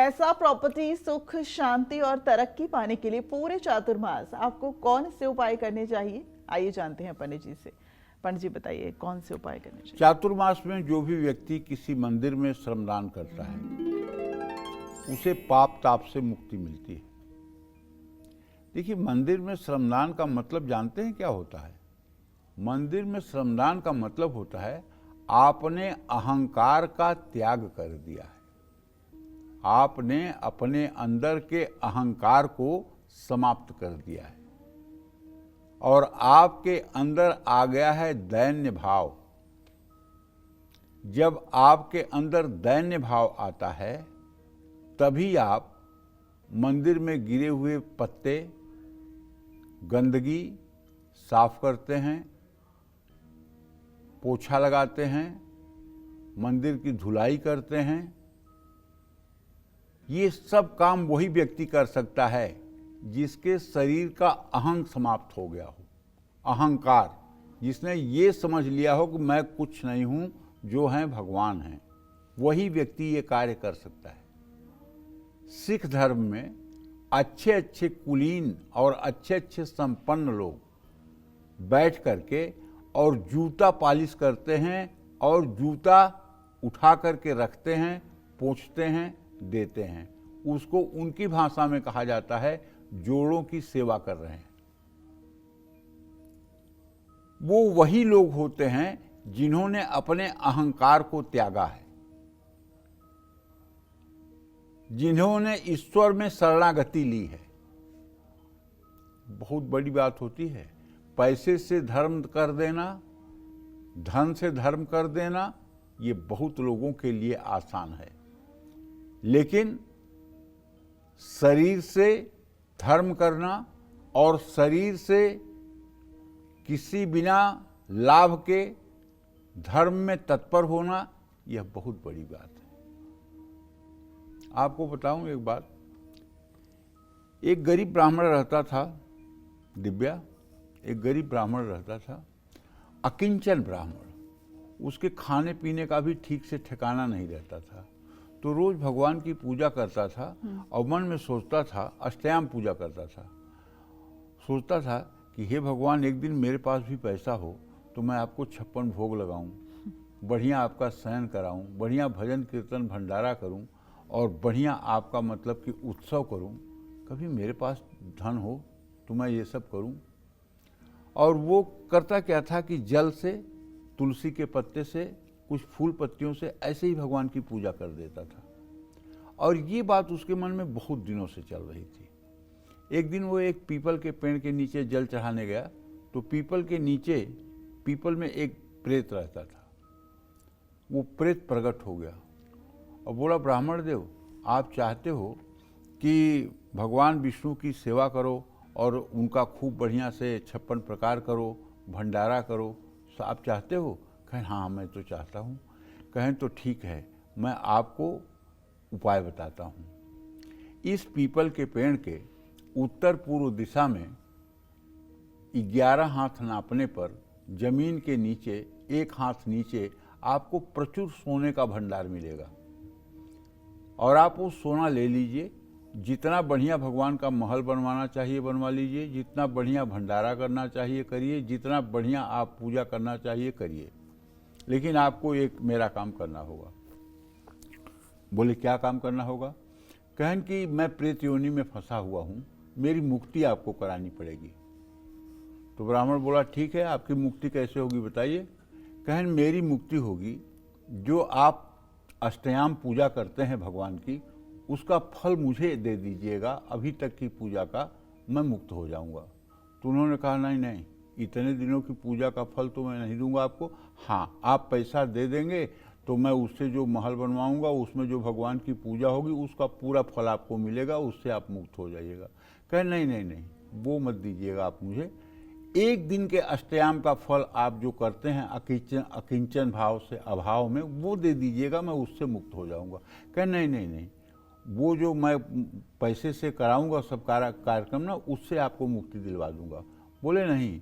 पैसा, प्रॉपर्टी, सुख, शांति और तरक्की पाने के लिए पूरे चातुर्मास आपको कौन से उपाय करने चाहिए? आइए जानते हैं पंडित जी से। पंडित जी बताइए कौन से उपाय करने चाहिए? चातुर्मास में जो भी व्यक्ति किसी मंदिर में श्रमदान करता है उसे पाप ताप से मुक्ति मिलती है। देखिए, मंदिर में श्रमदान का मतलब जानते हैं क्या होता है? मंदिर में श्रमदान का मतलब होता है आपने अहंकार का त्याग कर दिया है। आपने अपने अंदर के अहंकार को समाप्त कर दिया है और आपके अंदर आ गया है दैन्य भाव। जब आपके अंदर दैन्य भाव आता है तभी आप मंदिर में गिरे हुए पत्ते, गंदगी साफ करते हैं, पोछा लगाते हैं, मंदिर की धुलाई करते हैं। ये सब काम वही व्यक्ति कर सकता है जिसके शरीर का अहंग समाप्त हो गया हो। अहंकार, जिसने ये समझ लिया हो कि मैं कुछ नहीं हूं, जो हैं भगवान हैं, वही व्यक्ति ये कार्य कर सकता है। सिख धर्म में अच्छे अच्छे कुलीन और अच्छे अच्छे संपन्न लोग बैठ करके और जूता पालिश करते हैं और जूता उठा करके रखते हैं, पोंछते हैं, देते हैं। उसको उनकी भाषा में कहा जाता है जोड़ों की सेवा कर रहे हैं। वो वही लोग होते हैं जिन्होंने अपने अहंकार को त्यागा है, जिन्होंने ईश्वर में शरणागति ली है। बहुत बड़ी बात होती है। पैसे से धर्म कर देना, धन से धर्म कर देना, ये बहुत लोगों के लिए आसान है, लेकिन शरीर से धर्म करना और शरीर से किसी बिना लाभ के धर्म में तत्पर होना, यह बहुत बड़ी बात है। आपको बताऊं एक बात। एक गरीब ब्राह्मण रहता था, दिव्या, एक गरीब ब्राह्मण रहता था, अकिंचन ब्राह्मण। उसके खाने पीने का भी ठीक से ठिकाना नहीं रहता था। तो रोज भगवान की पूजा करता था और मन में सोचता था, अष्टयाम पूजा करता था, सोचता था कि हे भगवान, एक दिन मेरे पास भी पैसा हो तो मैं आपको 56 भोग लगाऊं, बढ़िया आपका शयन कराऊं, बढ़िया भजन कीर्तन भंडारा करूं और बढ़िया आपका मतलब कि उत्सव करूं। कभी मेरे पास धन हो तो मैं ये सब करूं। और वो करता क्या था कि जल से, तुलसी के पत्ते से, कुछ फूल पत्तियों से ऐसे ही भगवान की पूजा कर देता था। और ये बात उसके मन में बहुत दिनों से चल रही थी। एक दिन वो एक पीपल के पेड़ के नीचे जल चढ़ाने गया तो पीपल के नीचे, पीपल में एक प्रेत रहता था। वो प्रेत प्रकट हो गया और बोला, ब्राह्मण देव, आप चाहते हो कि भगवान विष्णु की सेवा करो और उनका खूब बढ़िया से 56 प्रकार करो, भंडारा करो, आप चाहते हो? कहें हाँ, मैं तो चाहता हूँ। कहें तो ठीक है, मैं आपको उपाय बताता हूँ। इस पीपल के पेड़ के उत्तर पूर्व दिशा में 11 हाथ नापने पर जमीन के नीचे, 1 हाथ नीचे आपको प्रचुर सोने का भंडार मिलेगा। और आप वो सोना ले लीजिए, जितना बढ़िया भगवान का महल बनवाना चाहिए बनवा लीजिए, जितना बढ़िया भंडारा करना चाहिए करिए, जितना बढ़िया आप पूजा करना चाहिए करिए, लेकिन आपको एक मेरा काम करना होगा। बोले, क्या काम करना होगा? कहन कि मैं प्रेत योनि में फंसा हुआ हूँ, मेरी मुक्ति आपको करानी पड़ेगी। तो ब्राह्मण बोला, ठीक है, आपकी मुक्ति कैसे होगी बताइए। कहन, मेरी मुक्ति होगी, जो आप अष्टयाम पूजा करते हैं भगवान की, उसका फल मुझे दे दीजिएगा, अभी तक की पूजा का, मैं मुक्त हो जाऊंगा। तो उन्होंने कहा, नहीं नहीं, इतने दिनों की पूजा का फल तो मैं नहीं दूंगा आपको। हाँ, आप पैसा दे देंगे तो मैं उससे जो महल बनवाऊंगा, उसमें जो भगवान की पूजा होगी, उसका पूरा फल आपको मिलेगा, उससे आप मुक्त हो जाइएगा। कहे, नहीं नहीं नहीं, वो मत दीजिएगा आप मुझे। एक दिन के अष्टयाम का फल आप जो करते हैं अकिंचन भाव से, अभाव में, वो दे दीजिएगा, मैं उससे मुक्त हो जाऊंगा। कहे, नहीं नहीं नहीं, वो जो मैं पैसे से कराऊंगा सब कार्यक्रम ना, उससे आपको मुक्ति दिलवा दूंगा। बोले, नहीं,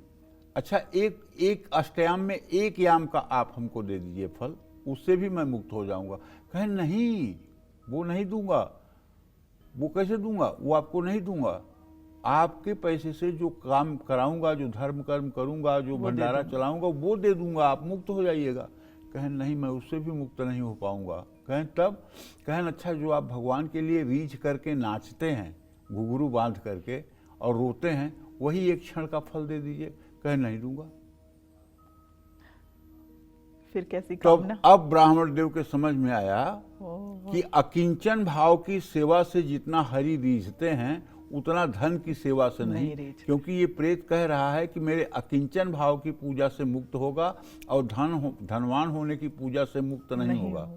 अच्छा, एक अष्टयाम में 1 याम का आप हमको दे दीजिए फल, उससे भी मैं मुक्त हो जाऊंगा। कहे, नहीं, वो नहीं दूंगा। वो कैसे दूंगा? वो आपको नहीं दूंगा। आपके पैसे से जो काम कराऊंगा, जो धर्म कर्म करूंगा, जो वो दे भंडारा दूंगा। चलाऊंगा, वो दे दूंगा, आप मुक्त हो जाइएगा। कहें नहीं, मैं उससे भी मुक्त नहीं हो पाऊंगा। कहें तब? कहें अच्छा, जो आप भगवान के लिए रीझ करके नाचते हैं, घुघरू बांध करके और रोते हैं, वही एक क्षण का फल दे दीजिए। कहें नहीं दूंगा। फिर कैसी तो कामना? अब ब्राह्मण देव के समझ में आया ओह, कि अकिंचन भाव की सेवा से जितना हरि रीझते हैं, उतना धन की सेवा से नहीं, रीझ। क्योंकि ये प्रेत कह रहा है कि मेरे अकिंचन भाव की पूजा से मुक्त होगा और धनवान होने की पूजा से मुक्त नहीं होगा।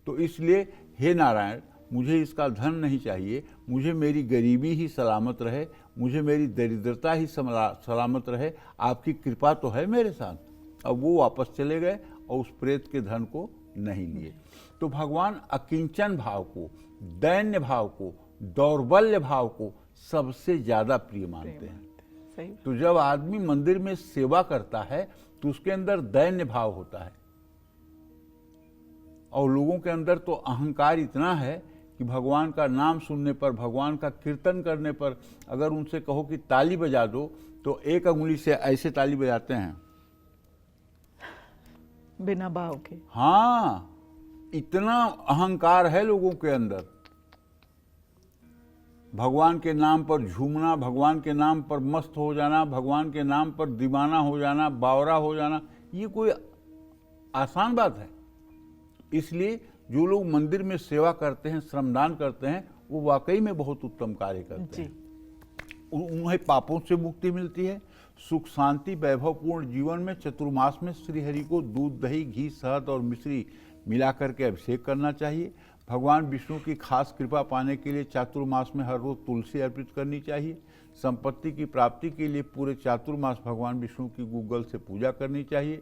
तो इसलिए हे नारायण, मुझे इसका धन नहीं चाहिए, मुझे मेरी गरीबी ही सलामत रहे, मुझे मेरी दरिद्रता ही सलामत रहे, आपकी कृपा तो है मेरे साथ। अब वो वापस चले गए और उस प्रेत के धन को नहीं लिए। तो भगवान अकिंचन भाव को, दैन्य भाव को, दौर्बल्य भाव को सबसे ज्यादा प्रिय मानते हैं। सही। तो जब आदमी मंदिर में सेवा करता है तो उसके अंदर दैन्य भाव होता है, और लोगों के अंदर तो अहंकार इतना है कि भगवान का नाम सुनने पर, भगवान का कीर्तन करने पर अगर उनसे कहो कि ताली बजा दो, तो एक अंगुली से ऐसे ताली बजाते हैं, बिना भाव के। हाँ, इतना अहंकार है लोगों के अंदर। भगवान के नाम पर झूमना, भगवान के नाम पर मस्त हो जाना, भगवान के नाम पर दीवाना हो जाना, बावरा हो जाना, ये कोई आसान बात है। इसलिए जो लोग मंदिर में सेवा करते हैं, श्रमदान करते हैं, वो वाकई में बहुत उत्तम कार्य करते हैं। उन्हें पापों से मुक्ति मिलती है, सुख शांति वैभवपूर्ण जीवन में चतुर्मास में श्रीहरि को दूध, दही, घी, शहद और मिश्री मिला करके अभिषेक करना चाहिए। भगवान विष्णु की खास कृपा पाने के लिए चातुर्मास में हर रोज तुलसी अर्पित करनी चाहिए। संपत्ति की प्राप्ति के लिए पूरे चातुर्मास भगवान विष्णु की गूगल से पूजा करनी चाहिए।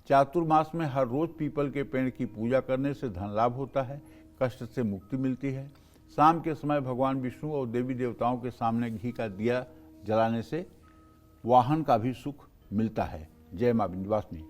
चातुर्मास में हर रोज पीपल के पेड़ की पूजा करने से धन लाभ होता है, कष्ट से मुक्ति मिलती है। शाम के समय भगवान विष्णु और देवी देवताओं के सामने घी का दिया जलाने से वाहन का भी सुख मिलता है। जय मां विंध्यवासिनी।